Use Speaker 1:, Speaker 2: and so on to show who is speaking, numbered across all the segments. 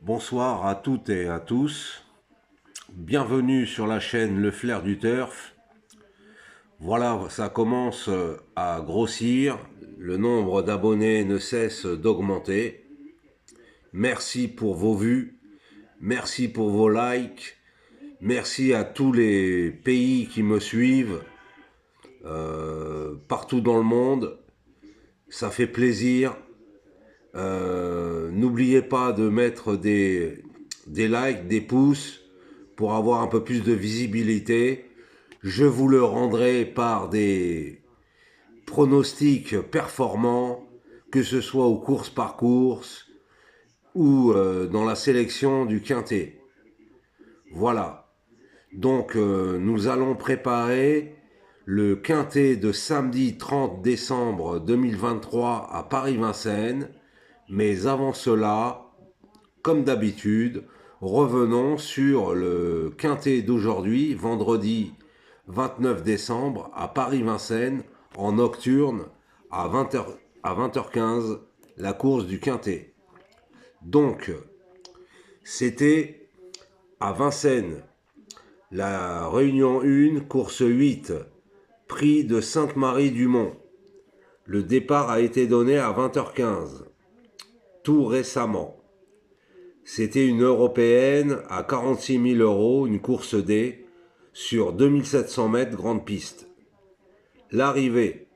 Speaker 1: Bonsoir à toutes et à tous. Bienvenue sur la chaîne Le Flair du Turf. Voilà, ça commence à grossir. Le nombre d'abonnés ne cesse d'augmenter. Merci pour vos vues. Merci pour vos likes. Merci à tous les pays qui me suivent partout dans le monde. Ça fait plaisir. N'oubliez pas de mettre des likes, des pouces pour avoir un peu plus de visibilité. Je vous le rendrai par des pronostics performants, que ce soit aux courses par course ou dans la sélection du quintet. Voilà. Donc nous allons préparer le quintet de samedi 30 décembre 2023 à Paris-Vincennes. Mais avant cela, comme d'habitude, revenons sur le quintet d'aujourd'hui, vendredi 29 décembre, à Paris-Vincennes, en nocturne, à 20h15, la course du quintet. Donc, c'était à Vincennes, la réunion 1, course 8, prix de Sainte-Marie-du-Mont. Le départ a été donné à 20h15, tout récemment. C'était une européenne à 46 000 euros, une course D, sur 2700 mètres grande piste. L'arrivée,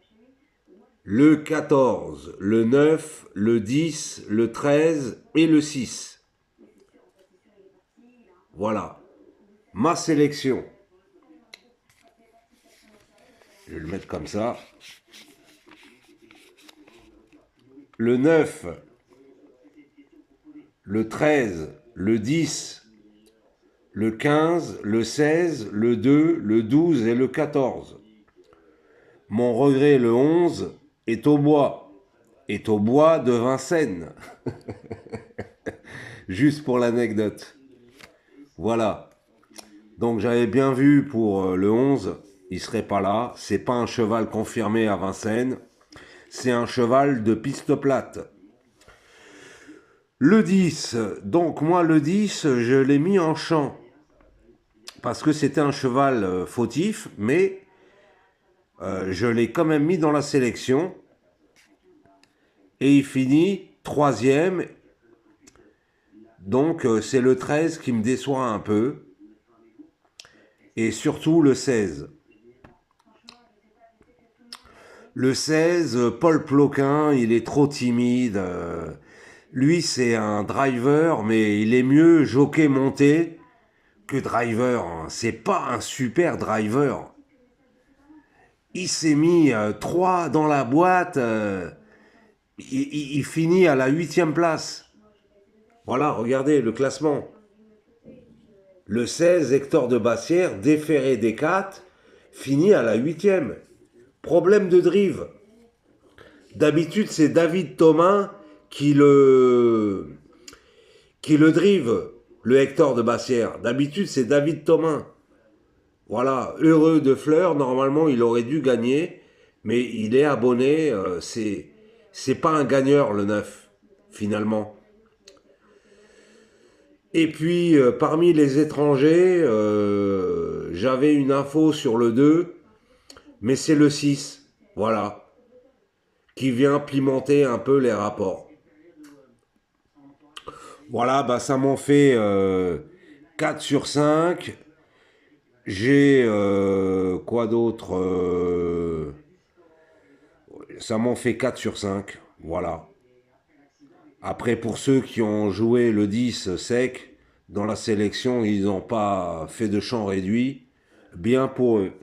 Speaker 1: le 14, le 9, le 10, le 13 et le 6. Voilà, ma sélection. Je vais le mettre comme ça. Le 9, le 13, le 10, le 15, le 16, le 2, le 12 et le 14. Mon regret, le 11, est au bois. Est au bois de Vincennes. Juste pour l'anecdote. Voilà. Donc j'avais bien vu pour le 11, il serait pas là. C'est pas un cheval confirmé à Vincennes. C'est un cheval de piste plate. Le 10, donc moi le 10, je l'ai mis en champ. Parce que c'était un cheval fautif, mais je l'ai quand même mis dans la sélection. Et il finit troisième. Donc c'est le 13 qui me déçoit un peu. Et surtout le 16. Le 16, Paul Ploquin, il est trop timide. Lui, c'est un driver, mais il est mieux jockey monté que driver. C'est pas un super driver. Il s'est mis 3 dans la boîte. Il finit à la 8e place. Voilà, regardez le classement. Le 16, Hector de Bassière, déféré des 4, finit à la 8e. Problème de drive. D'habitude, c'est David Thomas qui le drive, le Hector de Bassière. D'habitude, c'est David Thomas. Voilà, heureux de Fleur, normalement, il aurait dû gagner, mais il est abonné. C'est pas un gagneur, le 9, finalement. Et puis, parmi les étrangers, j'avais une info sur le 2, mais c'est le 6. Voilà, qui vient pimenter un peu les rapports. Voilà, bah ça m'en fait 4 sur 5. J'ai quoi d'autre ça m'en fait 4 sur 5. Voilà. Après, pour ceux qui ont joué le 10 sec, dans la sélection, ils n'ont pas fait de champ réduit. Bien pour eux.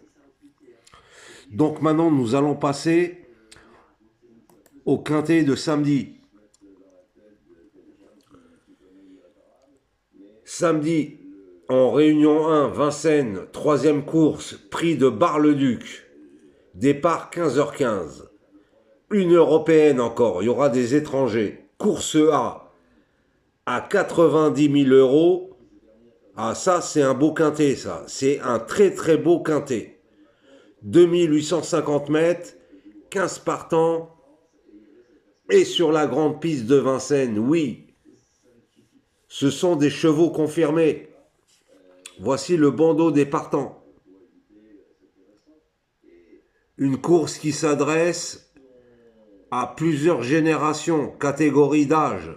Speaker 1: Donc maintenant, nous allons passer au quintet de samedi. Samedi, en réunion 1, Vincennes, troisième course, prix de Bar-le-Duc. Départ 15h15. Une européenne encore, il y aura des étrangers. Course A à 90 000 euros. Ah, ça, c'est un beau quintet, ça. C'est un très très beau quintet. 2850 mètres, 15 partants. Et sur la grande piste de Vincennes, oui, Ce sont des chevaux confirmés. Voici le bandeau des partants. Une course qui s'adresse à plusieurs générations, catégories d'âge.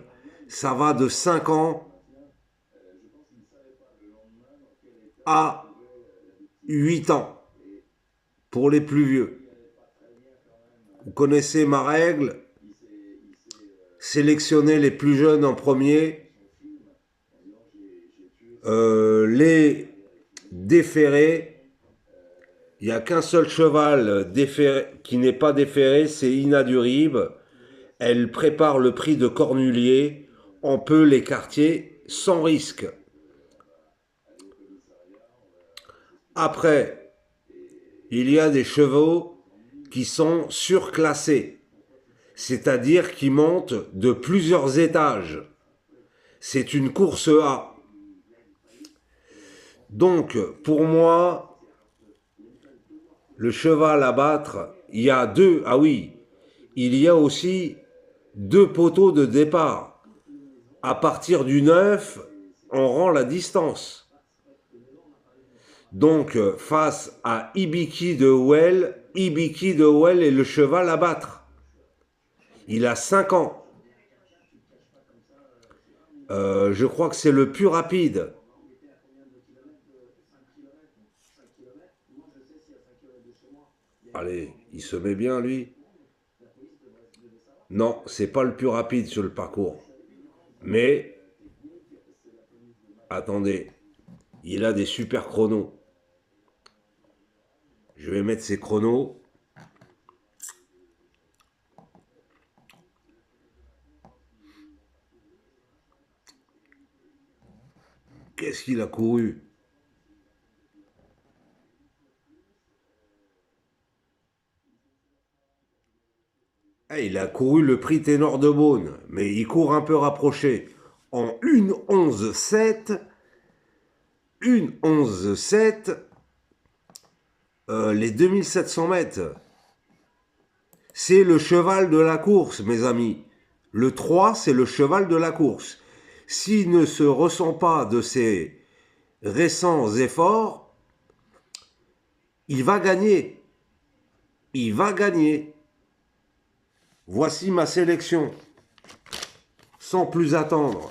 Speaker 1: Ça va de 5 ans à 8 ans pour les plus vieux. Vous connaissez ma règle, sélectionnez les plus jeunes en premier, les déférés. Il n'y a qu'un seul cheval qui n'est pas déféré, c'est Inadurib. Elle prépare le prix de Cornulier. On peut l'écarter sans risque. Après, il y a des chevaux qui sont surclassés, c'est-à-dire qui montent de plusieurs étages. C'est une course A. Donc, pour moi, le cheval à battre, il y a deux. Ah oui, il y a aussi deux poteaux de départ. À partir du 9, on rend la distance. Donc, face à Ibiki de Well est le cheval à battre. Il a 5 ans. Je crois que c'est le plus rapide. Allez, il se met bien, lui. Non, c'est pas le plus rapide sur le parcours. Mais, attendez, il a des super chronos. Je vais mettre ses chronos. Qu'est-ce qu'il a couru? Il a couru le prix Ténor de Beaune, mais il court un peu rapproché. En 1,11,7, les 2700 mètres. C'est le cheval de la course, mes amis. Le 3, c'est le cheval de la course. S'il ne se ressent pas de ses récents efforts, il va gagner. Il va gagner. Voici ma sélection. Sans plus attendre.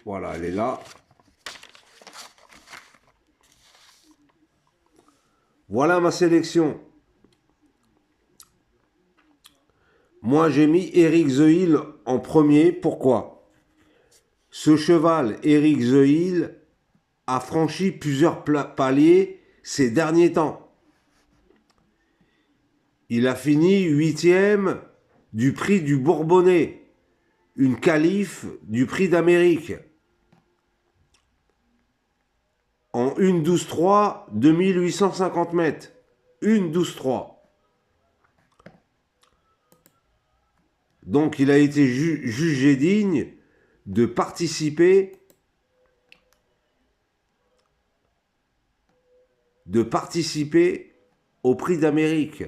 Speaker 1: Voilà, elle est là. Voilà ma sélection. Moi, j'ai mis Eric The Hill en premier. Pourquoi? Ce cheval, Eric The Hill, a franchi plusieurs paliers ces derniers temps. Il a fini 8e du prix du Bourbonnais, une qualif du prix d'Amérique. En 1,12,3, 2850 mètres. 1,12,3. Donc il a été jugé digne de participer au prix d'Amérique.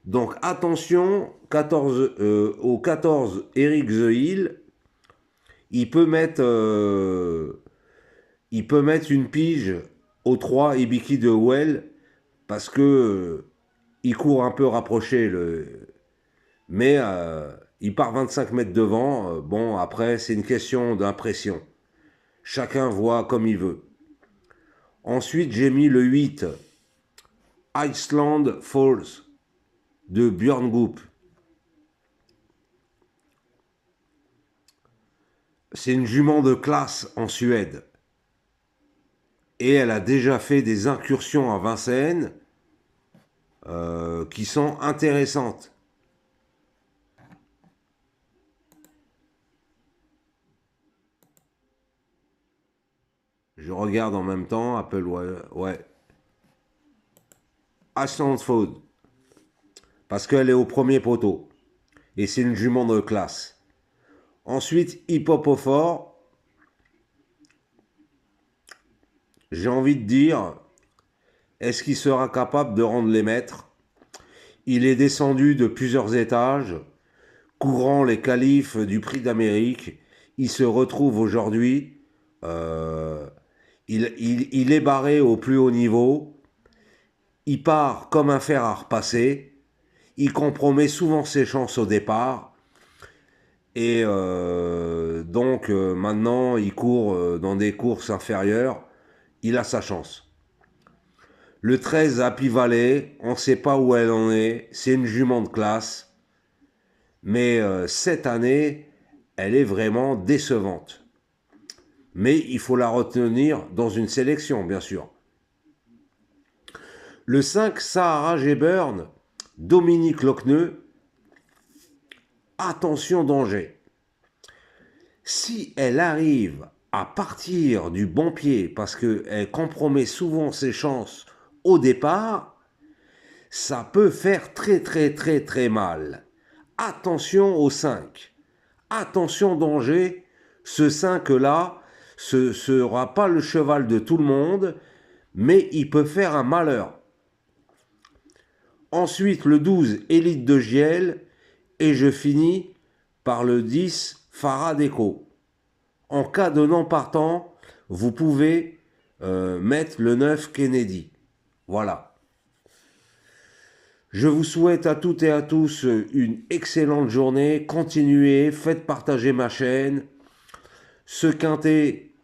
Speaker 1: Donc attention, au 14 Eric The Hill, il peut mettre une pige au 3 Ibiki de Well parce que il court un peu rapproché, mais il part 25 mètres devant. Bon, après, c'est une question d'impression. Chacun voit comme il veut. Ensuite, j'ai mis le 8, Iceland Falls, de Björn Goop. C'est une jument de classe en Suède. Et elle a déjà fait des incursions à Vincennes qui sont intéressantes. Je regarde en même temps, Apple, ouais. Iceland Falls. Parce qu'elle est au premier poteau. Et c'est une jument de classe. Ensuite, Hip Hop au fort. J'ai envie de dire, est-ce qu'il sera capable de rendre les maîtres? Il est descendu de plusieurs étages. courant les qualifs du Prix d'Amérique. Il se retrouve aujourd'hui, euh, il est barré au plus haut niveau, il part comme un fer à repasser, il compromet souvent ses chances au départ, et maintenant il court dans des courses inférieures, il a sa chance. Le 13 Happy Valley, on ne sait pas où elle en est, c'est une jument de classe, mais cette année, elle est vraiment décevante. Mais il faut la retenir dans une sélection, bien sûr. Le 5 Sahara G-Burn, Dominique Lochneux, attention danger. Si elle arrive à partir du bon pied, parce qu'elle compromet souvent ses chances au départ, ça peut faire très très très très mal. Attention au 5. Attention danger, ce 5-là, ce sera pas le cheval de tout le monde, mais il peut faire un malheur. Ensuite, le 12, Élite de Giel, et je finis par le 10, Faradeco. En cas de non partant, vous pouvez mettre le 9, Kennedy. Voilà. Je vous souhaite à toutes et à tous une excellente journée. Continuez, faites partager ma chaîne. Ce quintet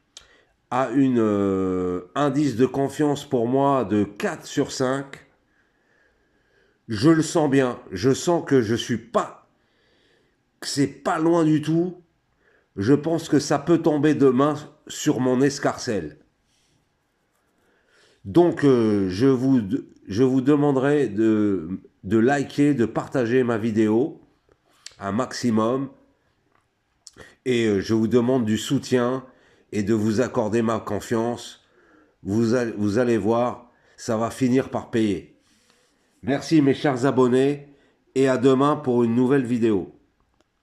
Speaker 1: a une indice de confiance pour moi de 4 sur 5. Je le sens bien. Je sens que je suis pas, que c'est pas loin du tout. Je pense que ça peut tomber demain sur mon escarcelle. Donc je vous demanderai de liker, de partager ma vidéo un maximum. Et je vous demande du soutien et de vous accorder ma confiance. Vous allez voir, ça va finir par payer. Merci mes chers abonnés et à demain pour une nouvelle vidéo.